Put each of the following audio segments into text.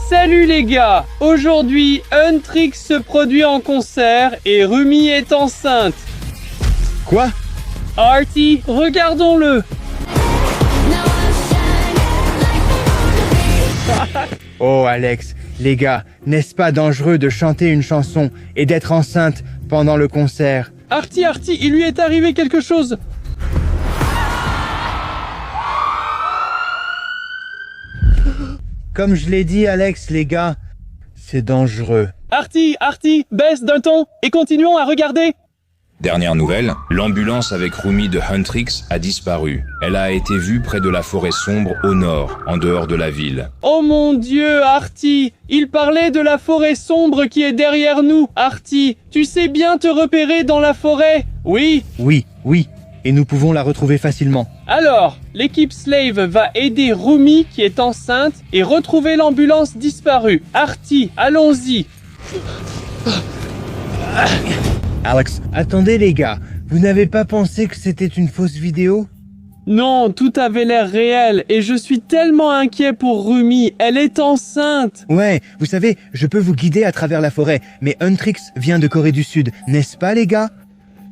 Salut les gars! Aujourd'hui, Huntrix se produit en concert et Rumi est enceinte. Quoi? Artie, regardons-le! Oh Alex, les gars, n'est-ce pas dangereux de chanter une chanson et d'être enceinte pendant le concert? Artie, il lui est arrivé quelque chose! Comme je l'ai dit Alex, les gars, c'est dangereux. Artie, baisse d'un ton et continuons à regarder! Dernière nouvelle, l'ambulance avec Rumi de Huntrix a disparu. Elle a été vue près de la forêt sombre au nord, en dehors de la ville. Oh mon Dieu, Artie! Il parlait de la forêt sombre qui est derrière nous, Artie! Tu sais bien te repérer dans la forêt? Oui? Oui, et nous pouvons la retrouver facilement. Alors, l'équipe Slave va aider Rumi qui est enceinte et retrouver l'ambulance disparue. Artie, allons-y! Alex, attendez les gars, vous n'avez pas pensé que c'était une fausse vidéo? Non, tout avait l'air réel et je suis tellement inquiet pour Rumi, elle est enceinte! Ouais, vous savez, je peux vous guider à travers la forêt, mais Huntrix vient de Corée du Sud, n'est-ce pas les gars?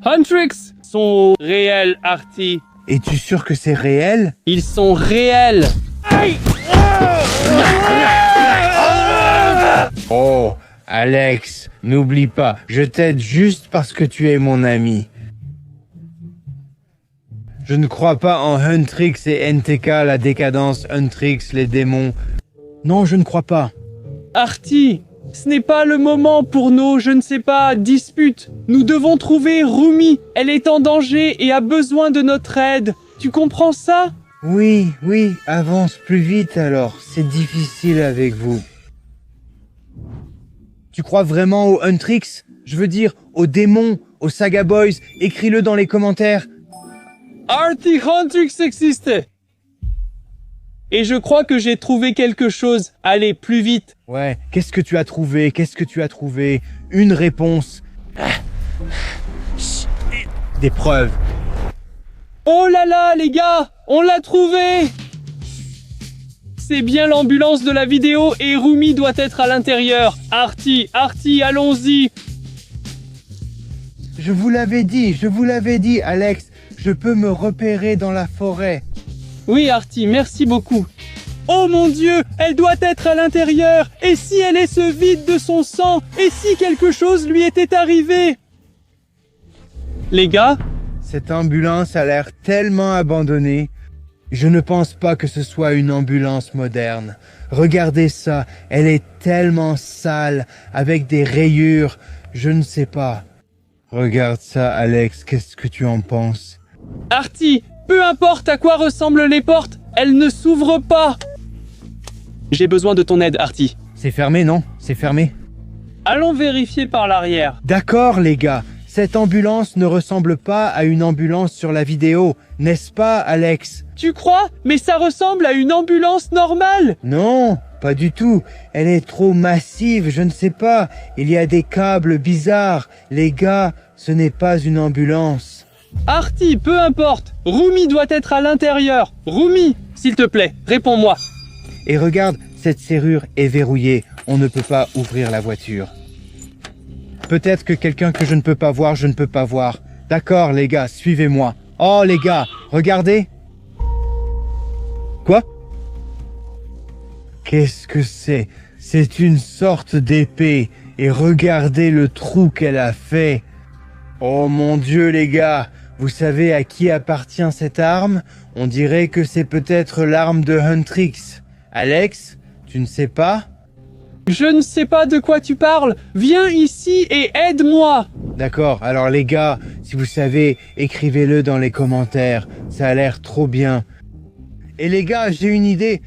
Huntrix sont réels, Artie. Es-tu sûr que c'est réel? Ils sont réels! Oh, Alex, n'oublie pas, je t'aide juste parce que tu es mon ami. Je ne crois pas en Huntrix et NTK, la décadence, Huntrix, les démons. Non, je ne crois pas. Artie, ce n'est pas le moment pour nos, je ne sais pas, disputes. Nous devons trouver Rumi. Elle est en danger et a besoin de notre aide. Tu comprends ça? Oui, avance plus vite alors, c'est difficile avec vous. Tu crois vraiment aux Huntrix? Je veux dire, aux démons, aux Saga Boys, écris-le dans les commentaires. Artie, Huntrix existait. Et je crois que j'ai trouvé quelque chose. Allez, plus vite. Ouais, qu'est-ce que tu as trouvé? Une réponse. Des preuves. Oh là là, les gars, on l'a trouvé! C'est bien l'ambulance de la vidéo et Rumi doit être à l'intérieur. Artie, allons-y. Je vous l'avais dit, Alex. Je peux me repérer dans la forêt. Oui, Artie, merci beaucoup. Oh mon Dieu, elle doit être à l'intérieur. Et si elle est se vide de son sang? Et si quelque chose lui était arrivé? Les gars? Cette ambulance a l'air tellement abandonnée. Je ne pense pas que ce soit une ambulance moderne. Regardez ça, elle est tellement sale, avec des rayures, je ne sais pas. Regarde ça, Alex, qu'est-ce que tu en penses? Artie, peu importe à quoi ressemblent les portes, elles ne s'ouvrent pas. J'ai besoin de ton aide, Artie. C'est fermé, non? C'est fermé? Allons vérifier par l'arrière. D'accord, les gars. Cette ambulance ne ressemble pas à une ambulance sur la vidéo, n'est-ce pas, Alex? Tu crois? Mais ça ressemble à une ambulance normale! Non, pas du tout. Elle est trop massive, je ne sais pas. Il y a des câbles bizarres. Les gars, ce n'est pas une ambulance. Artie, peu importe. Rumi doit être à l'intérieur. Rumi, s'il te plaît, réponds-moi. Et regarde, cette serrure est verrouillée. On ne peut pas ouvrir la voiture. Peut-être que quelqu'un que je ne peux pas voir. D'accord, les gars, suivez-moi. Oh, les gars, regardez. Quoi? Qu'est-ce que c'est? C'est une sorte d'épée. Et regardez le trou qu'elle a fait. Oh mon Dieu, les gars. Vous savez à qui appartient cette arme? On dirait que c'est peut-être l'arme de Huntrix. Alex, tu ne sais pas? Je ne sais pas de quoi tu parles. Viens ici et aide-moi. D'accord, alors les gars, si vous savez, écrivez-le dans les commentaires. Ça a l'air trop bien. Et les gars, j'ai une idée.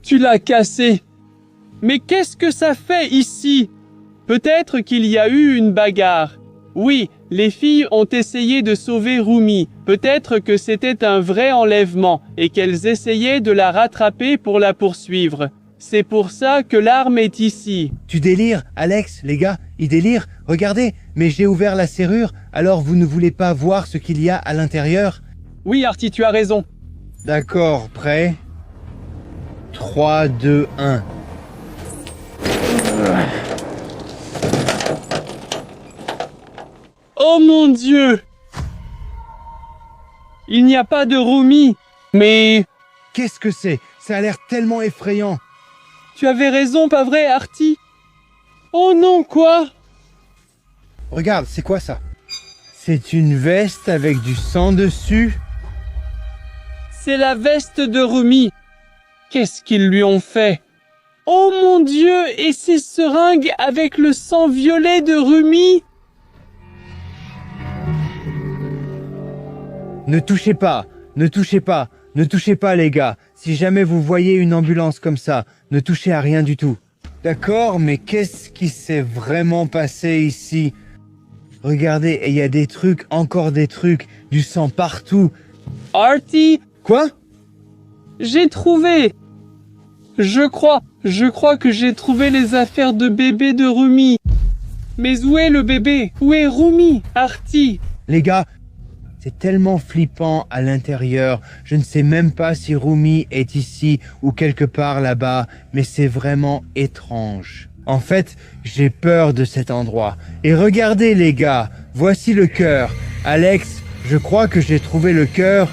Tu l'as cassé. Mais qu'est-ce que ça fait ici? Peut-être qu'il y a eu une bagarre. Oui, les filles ont essayé de sauver Rumi. Peut-être que c'était un vrai enlèvement et qu'elles essayaient de la rattraper pour la poursuivre. C'est pour ça que l'arme est ici. Tu délires, Alex, les gars, il délire. Regardez, mais j'ai ouvert la serrure, alors vous ne voulez pas voir ce qu'il y a à l'intérieur? Oui, Artie, tu as raison. D'accord, prêt? 3, 2, 1. Oh mon Dieu! Il n'y a pas de Rumi. Mais Qu'est-ce que c'est? Ça a l'air tellement effrayant. tu avais raison, pas vrai, Artie? Oh non, quoi? Regarde, c'est quoi ça? C'est une veste avec du sang dessus? C'est la veste de Rumi. Qu'est-ce qu'ils lui ont fait? Oh mon Dieu! Et ces seringues avec le sang violet de Rumi? Ne touchez pas, ne touchez pas, ne touchez pas les gars. Si jamais vous voyez une ambulance comme ça, ne touchez à rien du tout. D'accord, mais qu'est-ce qui s'est vraiment passé ici? Regardez, il y a des trucs, encore des trucs, du sang partout. Artie, Quoi? j'ai trouvé. Je crois que j'ai trouvé les affaires de bébé de Rumi. Mais où est le bébé? Où est Rumi, Artie? Les gars, c'est tellement flippant à l'intérieur. Je ne sais même pas si Rumi est ici ou quelque part là-bas, mais c'est vraiment étrange. En fait, j'ai peur de cet endroit. Et regardez les gars, voici le cœur. Alex, je crois que j'ai trouvé le cœur.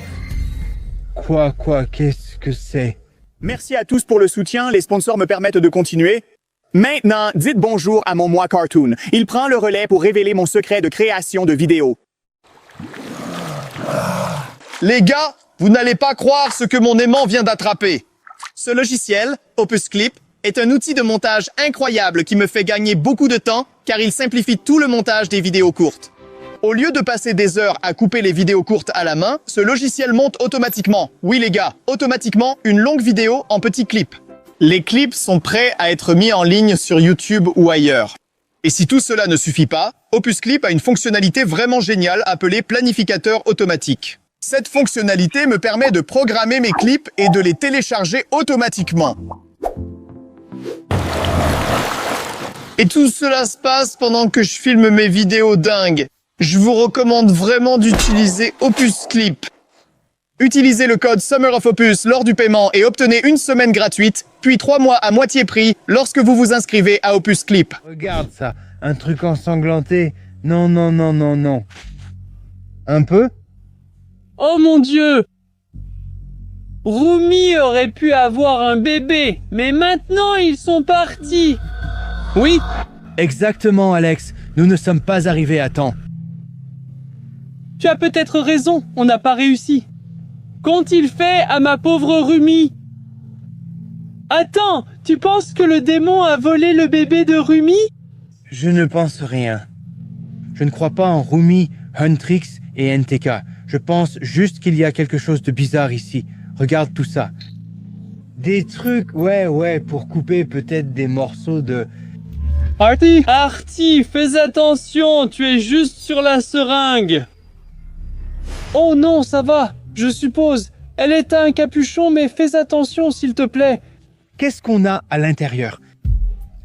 Quoi, qu'est-ce que c'est? Merci à tous pour le soutien, les sponsors me permettent de continuer. Maintenant, dites bonjour à mon moi cartoon. Il prend le relais pour révéler mon secret de création de vidéos. Les gars, vous n'allez pas croire ce que mon aimant vient d'attraper. Ce logiciel, Opus Clip, est un outil de montage incroyable qui me fait gagner beaucoup de temps car il simplifie tout le montage des vidéos courtes. Au lieu de passer des heures à couper les vidéos courtes à la main, ce logiciel monte automatiquement. Oui les gars, automatiquement une longue vidéo en petits clips. Les clips sont prêts à être mis en ligne sur YouTube ou ailleurs. Et si tout cela ne suffit pas, Opus Clip a une fonctionnalité vraiment géniale appelée planificateur automatique. Cette fonctionnalité me permet de programmer mes clips et de les télécharger automatiquement. Et tout cela se passe pendant que je filme mes vidéos dingues. Je vous recommande vraiment d'utiliser Opus Clip. Utilisez le code Summer of Opus lors du paiement et obtenez une semaine gratuite, puis 3 mois à moitié prix lorsque vous vous inscrivez à Opus Clip. Regarde ça, un truc ensanglanté. Non. Un peu? Oh mon Dieu! Rumi aurait pu avoir un bébé, mais maintenant ils sont partis. Oui, Exactement, Alex. Nous ne sommes pas arrivés à temps. tu as peut-être raison, on n'a pas réussi. Qu'ont-ils fait à ma pauvre Rumi? Attends, tu penses que le démon a volé le bébé de Rumi? Je ne pense rien. Je ne crois pas en Rumi, Huntrix et NTK. Je pense juste qu'il y a quelque chose de bizarre ici. Regarde tout ça. Des trucs, ouais, pour couper peut-être des morceaux de... Artie, fais attention, tu es juste sur la seringue. Oh non, ça va, je suppose. Elle est à un capuchon, mais fais attention s'il te plaît. Qu'est-ce qu'on a à l'intérieur?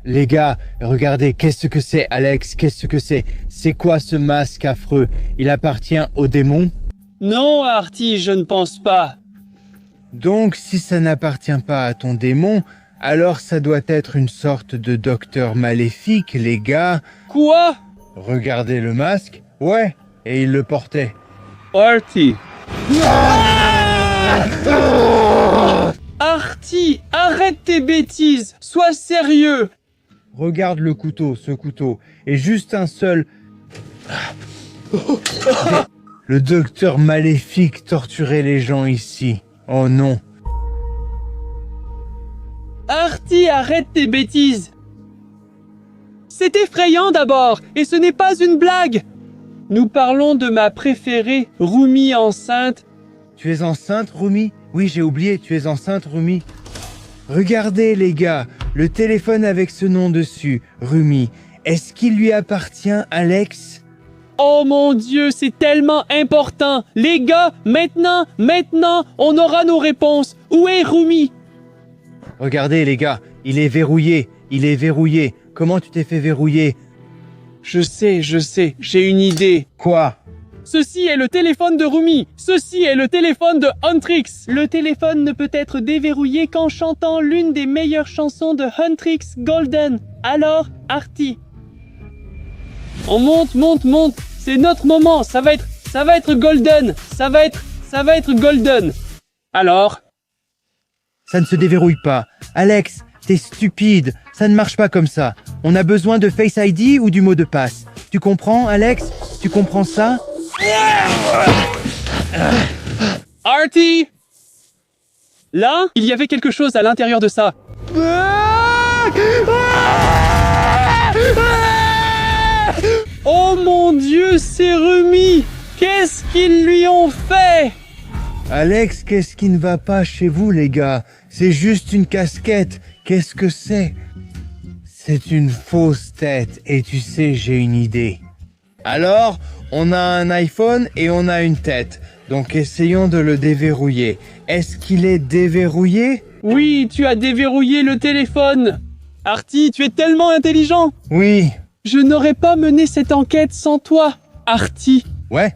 Les gars, regardez, qu'est-ce que c'est, Alex? Qu'est-ce que c'est? C'est quoi ce masque affreux? Il appartient au démon? Non, Artie, je ne pense pas. Donc, si ça n'appartient pas à ton démon, alors ça doit être une sorte de docteur maléfique, les gars. Quoi? Regardez le masque. Ouais, et il le portait. Artie. Artie, arrête tes bêtises, sois sérieux. Regarde le couteau, ce couteau. Et juste un seul... Le docteur maléfique torturait les gens ici. Oh non. Artie, arrête tes bêtises. C'est effrayant d'abord, et ce n'est pas une blague. Nous parlons de ma préférée, Rumi enceinte. Tu es enceinte, Rumi? Oui, j'ai oublié, tu es enceinte, Rumi. Regardez, les gars, le téléphone avec ce nom dessus, Rumi. Est-ce qu'il lui appartient, Alex? Oh mon Dieu, c'est tellement important. Les gars, maintenant, on aura nos réponses. Où est Rumi? Regardez, les gars, il est verrouillé. Comment tu t'es fait verrouiller? Je sais, j'ai une idée. Quoi? Ceci est le téléphone de Rumi. Ceci est le téléphone de Huntrix. Le téléphone ne peut être déverrouillé qu'en chantant l'une des meilleures chansons de Huntrix, Golden. Alors, Artie. On monte, monte, monte. C'est notre moment. Ça va être Golden. Ça va être Golden. Alors? Ça ne se déverrouille pas. Alex, t'es stupide. Ça ne marche pas comme ça. On a besoin de Face ID ou du mot de passe. Tu comprends, Alex? Tu comprends ça? Artie! Là, il y avait quelque chose à l'intérieur de ça. Oh mon Dieu, c'est Rumi! Qu'est-ce qu'ils lui ont fait? Alex, qu'est-ce qui ne va pas chez vous, les gars? C'est juste une casquette. Qu'est-ce que c'est? C'est une fausse tête. Et tu sais, j'ai une idée. Alors, on a un iPhone et on a une tête. Donc essayons de le déverrouiller. Est-ce qu'il est déverrouillé? Oui, tu as déverrouillé le téléphone. Artie, tu es tellement intelligent. Oui. Je n'aurais pas mené cette enquête sans toi, Artie. Ouais.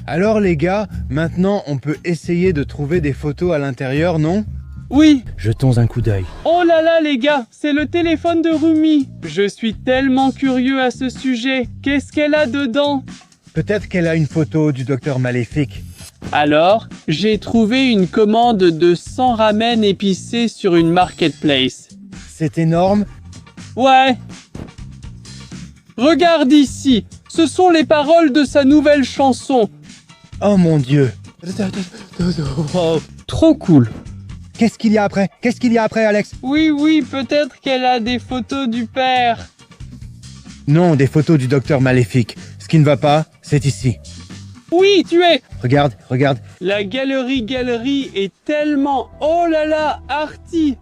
Alors les gars, maintenant on peut essayer de trouver des photos à l'intérieur, non? Oui. Jetons un coup d'œil. Oh là là les gars, c'est le téléphone de Rumi. Je suis tellement curieux à ce sujet. Qu'est-ce qu'elle a dedans? Peut-être qu'elle a une photo du docteur Maléfique. Alors, j'ai trouvé une commande de 100 ramen épicés sur une marketplace. C'est énorme. Ouais. Regarde ici, ce sont les paroles de sa nouvelle chanson. Oh mon Dieu. Trop cool. Qu'est-ce qu'il y a après? Qu'est-ce qu'il y a après, Alex? Oui, peut-être qu'elle a des photos du père. Non, des photos du docteur Maléfique. Ce qui ne va pas, c'est ici. Oui, tu es. Regarde, regarde. La galerie est tellement... Oh là là, Artie.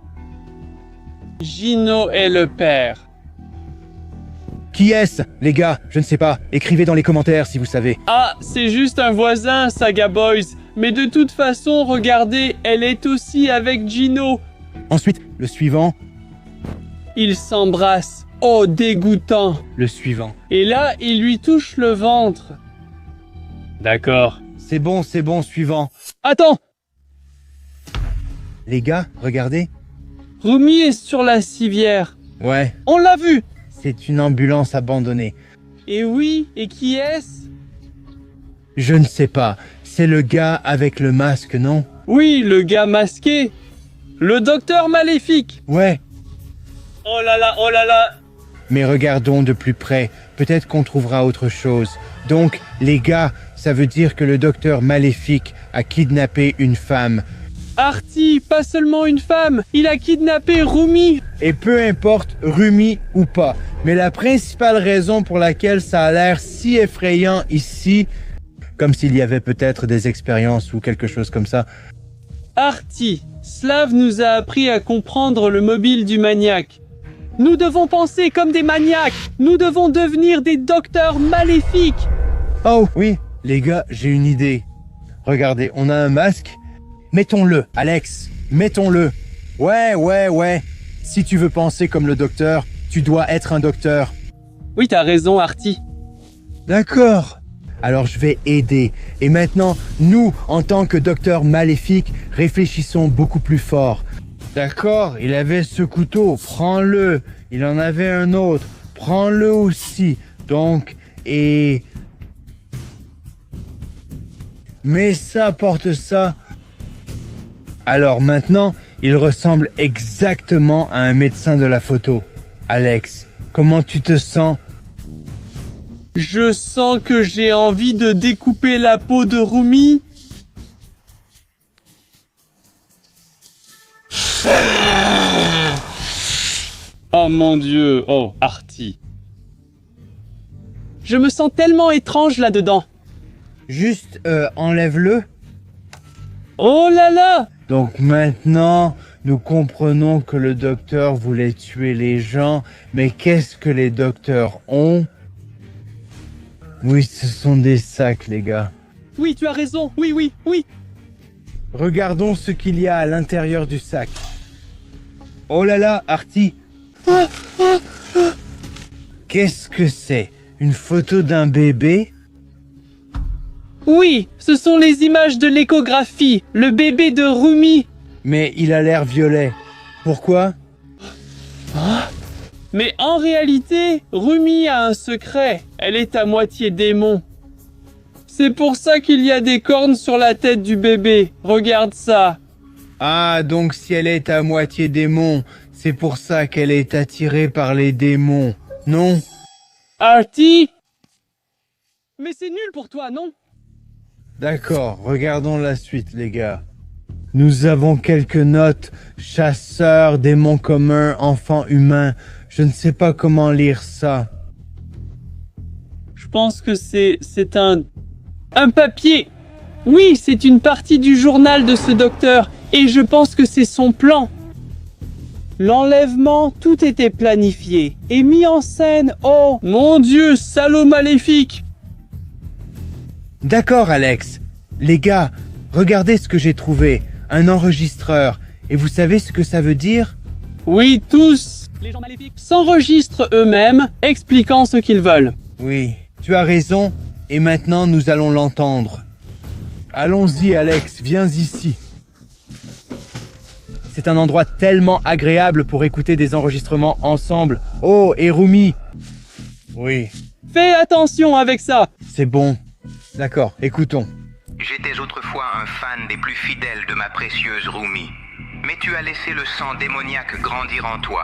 Gino est le père. Qui est-ce? Les gars, je ne sais pas. Écrivez dans les commentaires si vous savez. Ah, c'est juste un voisin, Saga Boys. Mais de toute façon, regardez, elle est aussi avec Gino. Ensuite, le suivant. Ils s'embrassent. Oh, dégoûtant. Le suivant. Et là, il lui touche le ventre. D'accord. C'est bon, suivant. Attends, Les gars, regardez. Rumi est sur la civière. Ouais, On l'a vu. c'est une ambulance abandonnée. Et oui, et qui est-ce? Je ne sais pas. C'est le gars avec le masque, non? Oui, le gars masqué. Le docteur maléfique. Ouais. Oh là là, oh là là. Mais regardons de plus près. Peut-être qu'on trouvera autre chose. Donc, les gars, ça veut dire que le docteur Maléfique a kidnappé une femme. Artie, pas seulement une femme, il a kidnappé Rumi. Et peu importe, Rumi ou pas. Mais la principale raison pour laquelle ça a l'air si effrayant ici, comme s'il y avait peut-être des expériences ou quelque chose comme ça. Artie, Slav nous a appris à comprendre le mobile du maniaque. Nous devons penser comme des maniaques. Nous devons devenir des docteurs maléfiques. Oh oui, les gars, j'ai une idée. Regardez, on a un masque. Mettons-le, Alex. Mettons-le. Ouais. Si tu veux penser comme le docteur, tu dois être un docteur. Oui, t'as raison, Artie. D'accord. Alors je vais aider. Et maintenant, nous, en tant que docteur maléfique, réfléchissons beaucoup plus fort. D'accord, il avait ce couteau, prends-le. Il en avait un autre, prends-le aussi. Donc, et... Mais ça porte ça. Alors maintenant, il ressemble exactement à un médecin de la photo. Alex, comment tu te sens? Je sens que j'ai envie de découper la peau de Rumi. Oh mon Dieu, oh Artie. Je me sens tellement étrange là-dedans. Juste, enlève-le. Oh là là! Donc maintenant, nous comprenons que le docteur voulait tuer les gens, mais qu'est-ce que les docteurs ont? Oui, ce sont des sacs, les gars. Oui, tu as raison, oui. Regardons ce qu'il y a à l'intérieur du sac. Oh là là, Artie! Qu'est-ce que c'est? Une photo d'un bébé? Oui, ce sont les images de l'échographie, le bébé de Rumi. Mais il a l'air violet. Pourquoi? Mais en réalité, Rumi a un secret. Elle est à moitié démon. C'est pour ça qu'il y a des cornes sur la tête du bébé. Regarde ça. Ah, donc si elle est à moitié démon, c'est pour ça qu'elle est attirée par les démons, non? Artie? Mais c'est nul pour toi, non? D'accord, regardons la suite, les gars. Nous avons quelques notes. Chasseur, démon commun, enfant humain. Je ne sais pas comment lire ça. Je pense que c'est un papier. Oui, c'est une partie du journal de ce docteur. Et je pense que c'est son plan. L'enlèvement, tout était planifié et mis en scène. Oh, mon Dieu, salaud maléfique! D'accord, Alex. Les gars, regardez ce que j'ai trouvé. Un enregistreur. Et vous savez ce que ça veut dire? Oui, tous, les gens maléfiques, s'enregistrent eux-mêmes, expliquant ce qu'ils veulent. Oui, tu as raison. Et maintenant, nous allons l'entendre. Allons-y, Alex, viens ici. C'est un endroit tellement agréable pour écouter des enregistrements ensemble. Oh, et Rumi. Oui, Fais attention avec ça. c'est bon. D'accord, écoutons. J'étais autrefois un fan des plus fidèles de ma précieuse Rumi. Mais tu as laissé le sang démoniaque grandir en toi.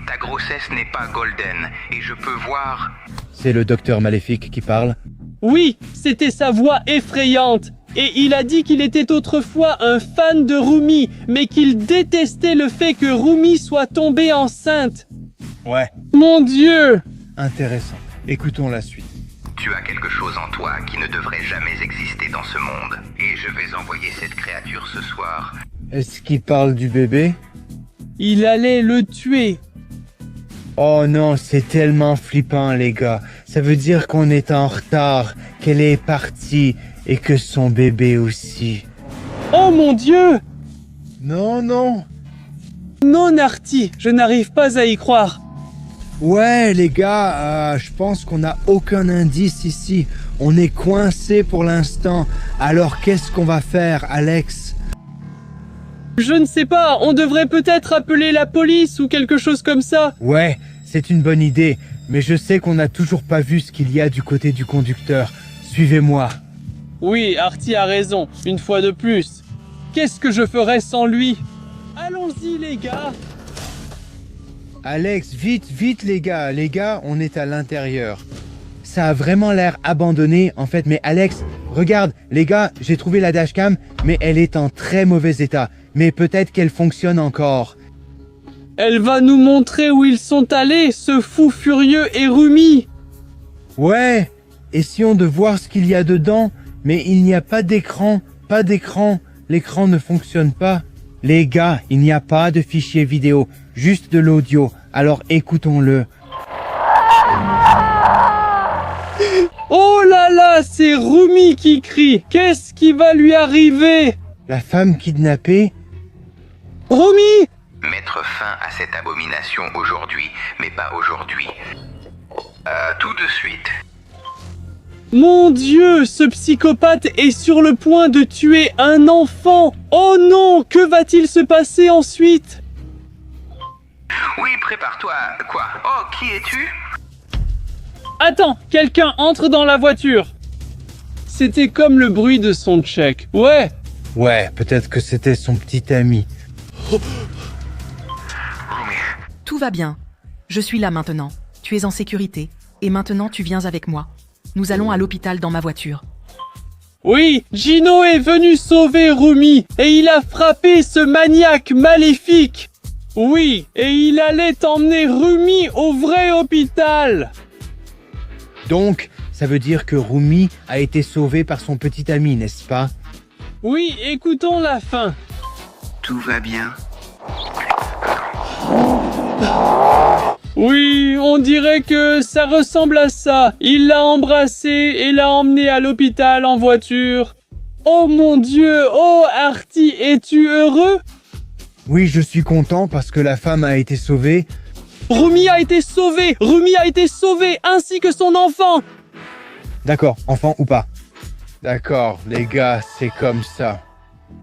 Ta grossesse n'est pas golden, et je peux voir... C'est le docteur maléfique qui parle. Oui, c'était sa voix effrayante. Et il a dit qu'il était autrefois un fan de Rumi, mais qu'il détestait le fait que Rumi soit tombée enceinte. Ouais. Mon Dieu! Intéressant. Écoutons la suite. Tu as quelque chose en toi qui ne devrait jamais exister dans ce monde. Et je vais envoyer cette créature ce soir. Est-ce qu'il parle du bébé? Il allait le tuer. Oh non, c'est tellement flippant, les gars. Ça veut dire qu'on est en retard, qu'elle est partie, et que son bébé aussi. Oh mon Dieu! Non, non. Non, Artie, je n'arrive pas à y croire. Ouais, les gars, je pense qu'on n'a aucun indice ici. On est coincé pour l'instant. Alors qu'est-ce qu'on va faire, Alex? Je ne sais pas, on devrait peut-être appeler la police ou quelque chose comme ça. Ouais, c'est une bonne idée. Mais je sais qu'on n'a toujours pas vu ce qu'il y a du côté du conducteur. Suivez-moi. Oui, Artie a raison, une fois de plus. Qu'est-ce que je ferais sans lui? Allons-y, les gars. Alex, vite, vite, les gars. Les gars, on est à l'intérieur. Ça a vraiment l'air abandonné, en fait. Mais Alex, regarde, les gars, j'ai trouvé la dashcam, mais elle est en très mauvais état. Mais peut-être qu'elle fonctionne encore. Elle va nous montrer où ils sont allés, ce fou furieux et Rumi. Ouais, essayons de voir ce qu'il y a dedans. Mais il n'y a pas d'écran, pas d'écran. L'écran ne fonctionne pas. Les gars, il n'y a pas de fichier vidéo, juste de l'audio. Alors écoutons-le. Oh là là, c'est Rumi qui crie. Qu'est-ce qui va lui arriver? La femme kidnappée? Rumi! Mettre fin à cette abomination aujourd'hui, mais pas aujourd'hui. Tout de suite. Mon Dieu, ce psychopathe est sur le point de tuer un enfant. Oh non, que va-t-il se passer ensuite? Oui, prépare-toi. Quoi? Oh, qui es-tu? Attends, quelqu'un entre dans la voiture. C'était comme le bruit de son check. Ouais. Ouais, peut-être que c'était son petit ami. Tout va bien. Je suis là maintenant. Tu es en sécurité. Et maintenant tu viens avec moi. Nous allons à l'hôpital dans ma voiture. Oui, Gino est venu sauver Rumi et il a frappé ce maniaque maléfique. Oui, et il allait emmener Rumi au vrai hôpital. Donc, ça veut dire que Rumi a été sauvé par son petit ami, n'est-ce pas? Oui, écoutons la fin. Tout va bien. Oui, on dirait que ça ressemble à ça. Il l'a embrassé et l'a emmené à l'hôpital en voiture. Oh mon Dieu, oh Artie, es-tu heureux? Oui, je suis content parce que la femme a été sauvée. Rumi a été sauvé! Rumi a été sauvé, ainsi que son enfant! D'accord, enfant ou pas? D'accord, les gars, c'est comme ça.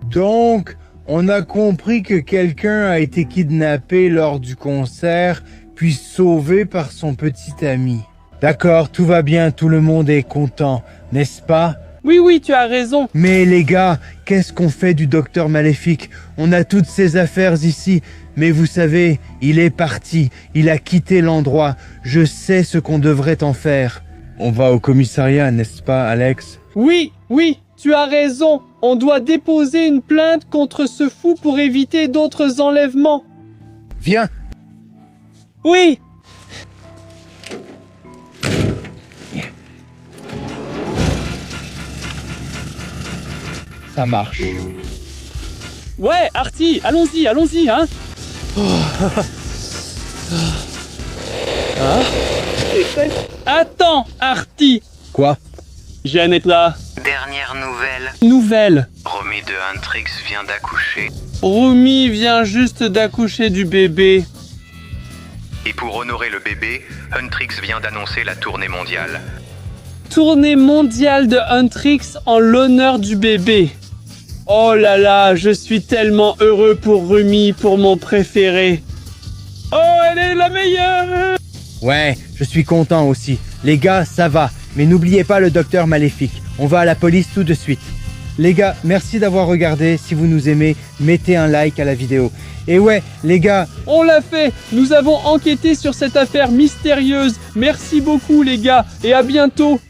Donc, on a compris que quelqu'un a été kidnappé lors du concert, puis sauvé par son petit ami. D'accord, tout va bien, tout le monde est content, n'est-ce pas? Oui, oui, tu as raison. Mais les gars, qu'est-ce qu'on fait du docteur Maléfique? On a toutes ses affaires ici, mais vous savez, il est parti, il a quitté l'endroit. Je sais ce qu'on devrait en faire. On va au commissariat, n'est-ce pas, Alex? Oui, oui, tu as raison. On doit déposer une plainte contre ce fou pour éviter d'autres enlèvements. Viens. Oui. Ça marche. Ouais, Artie, allons-y, hein. Attends, Artie. Quoi? Jeanne est là. Dernière nouvelle. Nouvelle. Romy de Huntrix vient d'accoucher. Rumi vient juste d'accoucher du bébé. Et pour honorer le bébé, Huntrix vient d'annoncer la tournée mondiale. Tournée mondiale de Huntrix en l'honneur du bébé. Oh là là, je suis tellement heureux pour Rumi, pour mon préféré. Oh, elle est la meilleure! Ouais, je suis content aussi. Les gars, ça va. Mais n'oubliez pas le docteur Maléfique. On va à la police tout de suite. Les gars, merci d'avoir regardé. Si vous nous aimez, mettez un like à la vidéo. Et ouais, les gars... On l'a fait! Nous avons enquêté sur cette affaire mystérieuse. Merci beaucoup les gars, et à bientôt!